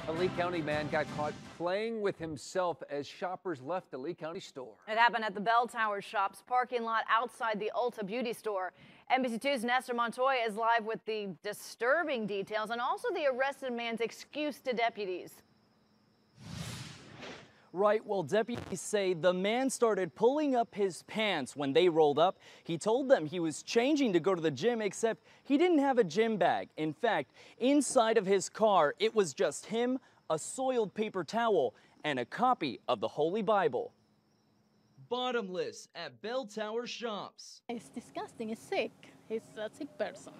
A Lee County man got caught playing with himself as shoppers left the Lee County store. It happened at the Bell Tower Shops parking lot outside the Ulta Beauty store. NBC2's Nestor Montoya is live with the disturbing details and also the arrested man's excuse to deputies. Right, well, deputies say the man started pulling up his pants when they rolled up. He told them he was changing to go to the gym, except he didn't have a gym bag. In fact, inside of his car, it was just him, a soiled paper towel, and a copy of the Holy Bible. Bottomless at Bell Tower Shops. It's disgusting. It's sick. He's a sick person.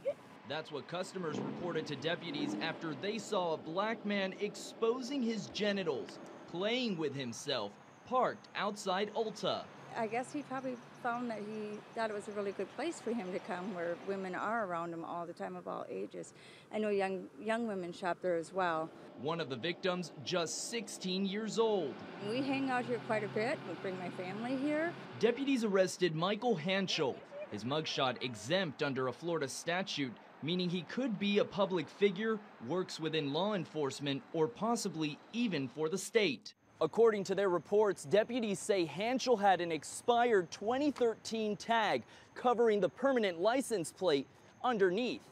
That's what customers reported to deputies after they saw a black man exposing his genitals, playing with himself, parked outside Ulta. I guess he probably found that he thought it was a really good place for him to come, where women are around him all the time of all ages. I know young women shop there as well. One of the victims, just 16 years old. We hang out here quite a bit. We bring my family here. Deputies arrested Michael Hanschel. His mugshot exempt under a Florida statute, meaning he could be a public figure, works within law enforcement, or possibly even for the state. According to their reports, deputies say Hanschel had an expired 2013 tag covering the permanent license plate underneath.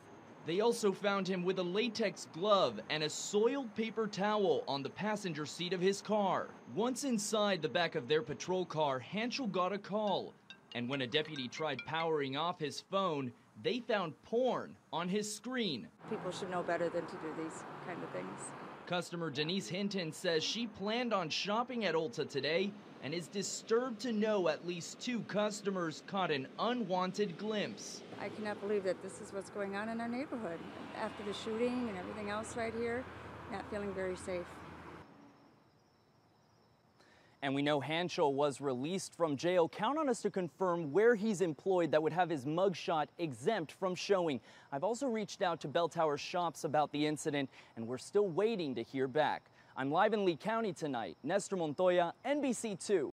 They also found him with a latex glove and a soiled paper towel on the passenger seat of his car. Once inside the back of their patrol car, Hanschel got a call. And when a deputy tried powering off his phone, they found porn on his screen. People should know better than to do these kind of things. Customer Denise Hinton says she planned on shopping at Ulta today and is disturbed to know at least 2 customers caught an unwanted glimpse. I cannot believe that this is what's going on in our neighborhood. After the shooting and everything else right here, not feeling very safe. And we know Hanschel was released from jail. Count on us to confirm where he's employed that would have his mugshot exempt from showing. I've also reached out to Bell Tower Shops about the incident, and we're still waiting to hear back. I'm live in Lee County tonight. Nestor Montoya, NBC2.